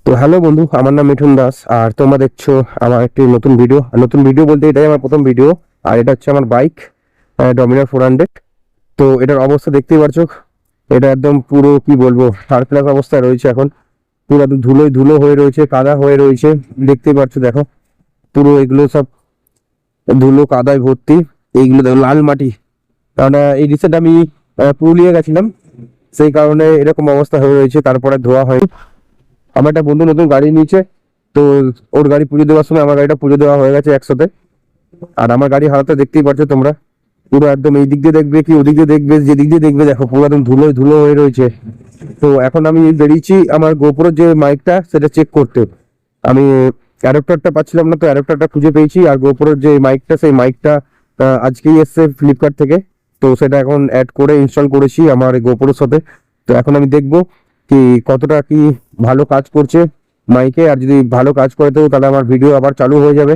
তো হ্যালো বন্ধু, আমার নাম মিঠুন দাস। আর তোমরা দেখছো আমার একটি নতুন ভিডিও বলতে এটাই আমার প্রথম ভিডিও। আর এটা হচ্ছে আমার বাইক, ডমিনার 400। তো এটার অবস্থা দেখতেই পারছো। এটা একদম পুরো কি বলবো, থার্ড ক্লাস অবস্থায় রয়েছে এখন। পুরো একদম ধুলোয় ধুলো হয়ে রয়েছে, কাদা হয়ে রয়েছে। দেখতেই পারছো, দেখো পুরো এগুলো সব ধুলো কাদায় ভর্তি। এইগুলো দেখো লাল মাটি। কারণ এই রিসেন্ট আমি পুরুলিয়া গেছিলাম, সেই কারণে এরকম অবস্থা হয়ে রয়েছে। তারপরে ধোয়া হয়। আমার একটা বন্ধু নতুন গাড়ি নিয়েছে, তো ওর গাড়ি পুজো দেওয়ার সময় আমার গাড়িটা পুজো দেওয়া হয়ে গেছে একসাথে। আর আমার গাড়ি হারাতে দেখতেই পাচ্ছ তোমরা, পুরো একদম এই দিক দিয়ে দেখবে কি ওদিক দিয়ে দেখবে, যেদিক দিয়ে দেখবে দেখো পুরো একদম ধুলোয় ধুলো হয়ে রয়েছে। তো এখন আমি বেরিয়েছি আমার গোপুরের যে মাইকটা সেটা চেক করতে। আমি অ্যাডাপ্টারটা পাচ্ছিলাম না, তো অ্যাডাপ্টারটা খুঁজে পেয়েছি। আর গোপুরের যে মাইকটা, সেই মাইকটা আজকেই এসছে ফ্লিপকার্ট থেকে। তো সেটা এখন অ্যাড করে ইনস্টল করেছি আমার গোপুরের সাথে। তো এখন আমি দেখবো কি কতটা কি ভালো কাজ করছে মাইকে। আর যদি ভালো কাজ করে তো তাহলে আমার ভিডিও আবার চালু হয়ে যাবে।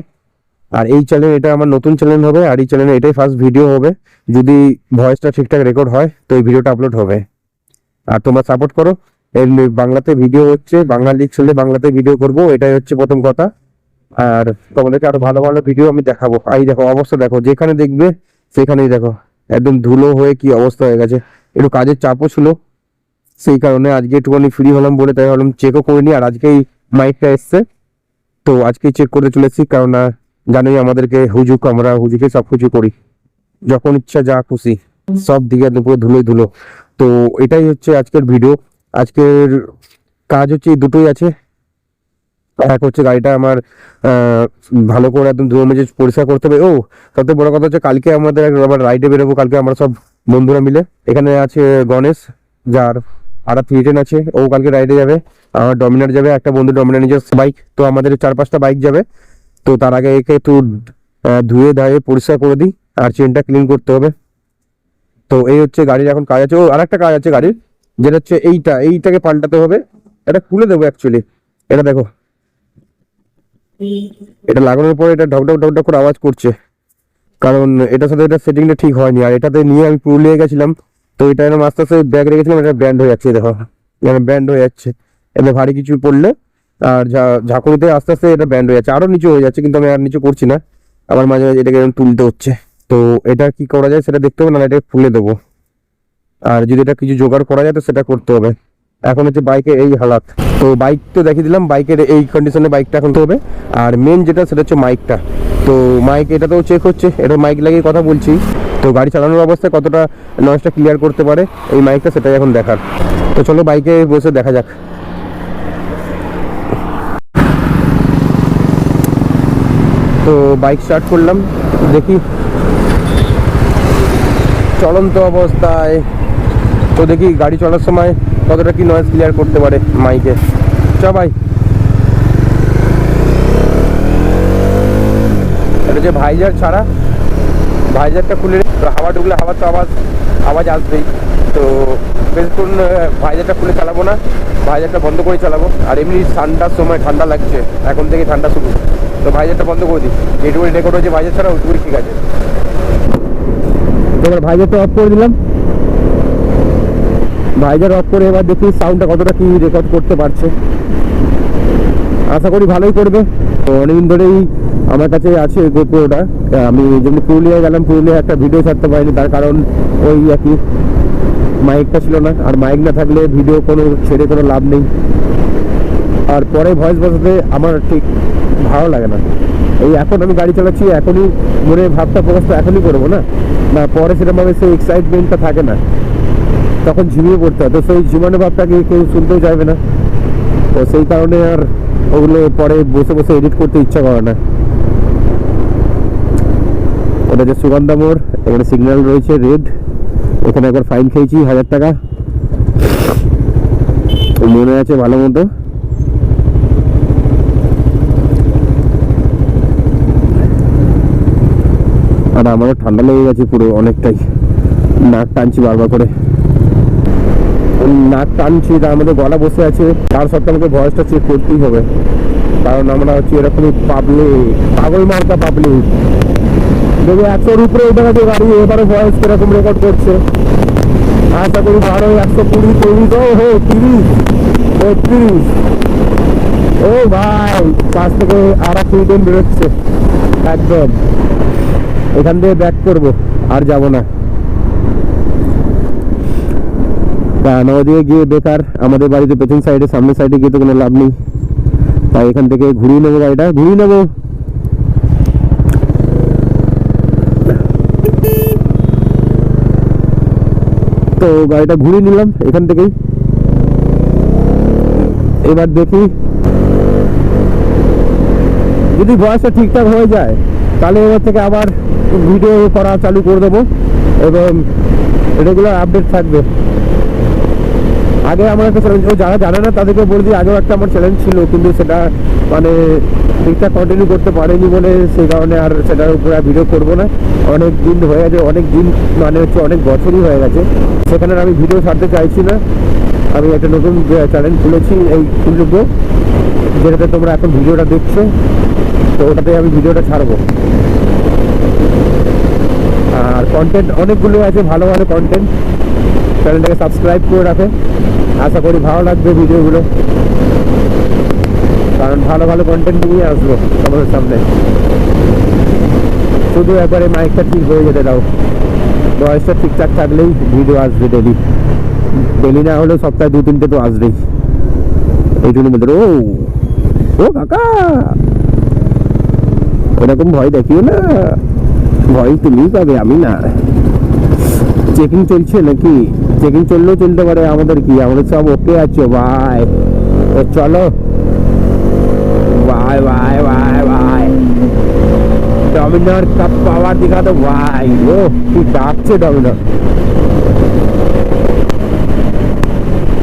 আর এই চ্যানেল, এটা আমার নতুন চ্যানেল হবে, আর এই চ্যানেলে এটাই ফার্স্ট ভিডিও হবে। যদি ভয়েসটা ঠিকঠাক রেকর্ড হয় তো এই ভিডিওটা আপলোড হবে। আর তোমরা সাপোর্ট করো। এর বাংলাতে ভিডিও হচ্ছে, বাঙালি ছেলে বাংলাতে ভিডিও করব, এটাই হচ্ছে প্রথম কথা। আর তোমাদেরকে আরো ভালো ভালো ভিডিও আমি দেখাবো। এই দেখো অবস্থা দেখো, যেখানে দেখবে সেখানেই দেখো একদম ধুলো হয়ে কি অবস্থা হয়ে গেছে। একটু কাজের চাপও ছিল, সেই কারণে আজকে একটুখানি ফ্রি হলাম বলে তাই ভাবলাম চেকও করিনি। আর আজকেই মাইকটা এসছে, তো আজকেই চেক করে চলেছি। কারণ জানোই আমাদেরকে হুজুক, আমরা হুজুকে সবকিছু করি, যখন ইচ্ছা যা খুশি সব দিকে একদম পুরো ধুলোই ধুলো। তো এটাই হচ্ছে আজকের ভিডিও। আজকের কাজ হচ্ছে এই দুটোই আছে। এক হচ্ছে গাড়িটা আমার আহ, ভালো করে একদম ধুলো মেজে পরিষ্কার করতে হবে। ও সবথেকে বড় কথা হচ্ছে কালকে আমাদের আবার রাইডে বেরোবো। কালকে আমরা সব বন্ধুরা মিলে, এখানে আছে গণেশ, যার আর 310 আছে, ও কালকে রাইডে যাবে। আমার ডমিনার যাবে, একটা বন্ধু ডমিনার নিজের বাইক। তো আমাদের 4-5টা বাইক যাবে। তো তার আগে একে একটু ধুয়ে ধায়ে পরিষ্কার করে দিই, আর চেনটা ক্লিন করতে হবে। তো এই হচ্ছে গাড়ির এখন কাজ আছে। ও আরেকটা কাজ আছে গাড়ির, যেটা হচ্ছে এইটাকে পাল্টাতে হবে। এটা খুলে দেবো অ্যাকচুয়ালি। এটা দেখো, এটা লাগানোর পরে এটা ঢক ঢক ঢক ঢক করে আওয়াজ করছে, কারণ এটার সাথে এটা সেটিংটা ঠিক হয়নি। আর এটাতে নিয়ে আমি পুরুলিয়া গেছিলাম, তো এটা এরকম আস্তে আস্তে ব্যাগ রেখেছিলাম, এটা ব্যান্ড হয়ে যাচ্ছে। দেখো এখানে ব্যান্ড হয়ে যাচ্ছে, এতে ভারী কিছু পড়লে আর ঝাঁকুনিতে আস্তে আস্তে এটা ব্যান্ড হয়ে যাচ্ছে, আরো নিচু হয়ে যাচ্ছে। কিন্তু আমি আর নিচু করছি না, আবার মাঝে মাঝে এটাকে এরকম তুলতে হচ্ছে। তো এটা কি করা যায় সেটা দেখতে হবে, না এটা খুলে দেবো। আর যদি এটা কিছু জোগাড় করা যায় তো সেটা করতে হবে। এখন হচ্ছে বাইকের এই হালাত। তো বাইক তো দেখিয়ে দিলাম, বাইকের এই কন্ডিশনে বাইকটা এখন তো হবে। আর মেন যেটা সেটা হচ্ছে মাইকটা। তো মাইক এটা তো চেক হচ্ছে, এটা মাইক লাগিয়ে কথা বলছি। তো গাড়ি চালানোর অবস্থায় কতটা নয়েজটা ক্লিয়ার করতে পারে এই মাইকটা, সেটাই এখন দেখার। তো চলো বাইকে বসে দেখা যাক। তো বাইক স্টার্ট করলাম, দেখি চলন্ত অবস্থায়। তো দেখি গাড়ি চলার সময় কতটা কি নয়েজ ক্লিয়ার করতে পারে মাইকে। চ ভাই, এটা যে ভাইজার ছাড়া, ভাইজারটা খুলে হাওয়া ঢুকলে হাওয়ার তো আওয়াজ আসবেই। তো বেশিক্ষণ ভাইজারটা খুলে চালাবো না, ভাইজারটা বন্ধ করে চালাবো। আর এমনি ঠান্ডার সময় ঠান্ডা লাগছে, এখন থেকে ঠান্ডা শুরু। তো ভাইজারটা বন্ধ করে দিই, যেটুকু রেকর্ড হয়েছে ভাইজার ছাড়া ওইটুকুই ঠিক আছে। এবার ভাইজারটা অফ করে দিলাম। ভাইজার অফ করে এবার দেখি সাউন্ডটা কতটা কি রেকর্ড করতে পারছে। আশা করি ভালোই করবে। তো অনেকদিন ধরেই আমার কাছে আছে গোপ্রোটা। আমি যেমনি পুরুলিয়ায় গেলাম, পুরুলিয়ায় একটা ভিডিও ছাড়তে পারিনি, তার কারণ ওই একই মাইকটা ছিল না। আর মাইক না থাকলে ভিডিও কোনো ছেড়ে কোনো লাভ নেই। আর পরে ভয়েস বসাতে আমার ঠিক ভালো লাগে না। এই এখন আমি গাড়ি চালাচ্ছি, এখনই মনে ভাবটা প্রকাশ তো এখনই করবো না, না পরে সেরকমভাবে সেই এক্সাইটমেন্টটা থাকে না, তখন ঝিমিয়ে পড়তে হয়। তো সেই ঝিমানো ভাবটাকে কেউ শুনতেও চাইবে না। তো সেই কারণে আর ওগুলো পরে বসে বসে এডিট করতে ইচ্ছা করে না। ওটা যে সুগন্ধা মোড়, এখানে সিগন্যাল রয়েছে রেড। এখানে একবার ফাইন খেয়েছি 1000 টাকা, মনে আছে ভালো মতো। আর আমারও ঠান্ডা লেগে গেছে পুরো অনেকটাই, নাক টানছি বারবার করে। নাক টানছি, তার মধ্যে গলা বসে আছে, তার সত্ত্বেও আমাকে ভয়েসটা চেক করতেই হবে। কারণ আমরা হচ্ছে এরকমই পাবলিক, পাগল মার্কা পাবলিক। দেখবে 100-র উপরে উঠে গেছে গাড়ি, এবারে ভয়েস কিরকম রেকর্ড করছে। আশা করি 12, 120, 23, 30, 32। ও ভাই, পাশ থেকে আর এক ট্রেন বেরোচ্ছে একদম। এখান দিয়ে ব্যাক করবো, আর যাব না। কারণ ওদিকে গিয়ে বেকার, আমাদের বাড়িতে পেছন সাইডে, সামনের সাইডে গিয়ে তো কোনো লাভ নেই। তাই এখান থেকে ঘুরিয়ে নেবো, গাড়িটা ঘুরিয়ে নেবো। তো গাড়িটা ঘুরিয়ে নিলাম এখান থেকেই। এবার দেখি যদি ভয়েসটা ঠিকঠাক হয়ে যায় তাহলে এবার থেকে আবার ভিডিও করা চালু করে দেবো এবং রেগুলার আপডেট থাকবে। আগে আমার একটা চ্যালেঞ্জ, যারা জানে না তাদেরকে বলে দিই, আগেও একটা আমার চ্যালেঞ্জ ছিল, কিন্তু সেটা মানে ঠিকঠাক কন্টিনিউ করতে পারিনি বলে সেই কারণে আর সেটার উপরে ভিডিও করবো না। অনেক দিন হয়ে গেছে, অনেক দিন মানে হচ্ছে অনেক বছরই হয়ে গেছে, সেখানে আমি ভিডিও ছাড়তে চাইছি না। আমি একটা নতুন চ্যানেল খুলেছি, এই খুলবো যেটাতে তোমরা এখন ভিডিওটা দেখছো, তো ওটাতে আমি ভিডিওটা ছাড়বো। আর কন্টেন্ট অনেকগুলো আছে, ভালো ভালো কন্টেন্ট, চ্যানেলটাকে সাবস্ক্রাইব করে রাখো। আশা করি ভালো লাগবে ভিডিওগুলো, কারণ ভালো ভালো কন্টেন্ট নিয়ে আসবো তোমাদের সামনে। শুধু একবারে মাইকটা ঠিক হয়ে যেতে দাও, ভয়েসটা ঠিকঠাক থাকলেই ভিডিও আসবে ডেলি। ডেলি না হলেও সপ্তাহে 2-3টে তো আসবেই। এই জন্য বলতে ও ও কাকা, এরকম ভয় দেখিও না, ভয় তুমি পাবে, আমি না। চেকিং চলছে নাকি? চেকিং চললেও চলতে পারে, আমাদের কি, আমাদের সব ওকে আছো ভাই। চলো ভাই ভাই ভাই ভাই, ডমিনার কাপ পাওয়ার দিখা তো ভাই। ও কি ডাকছে ডমিনার।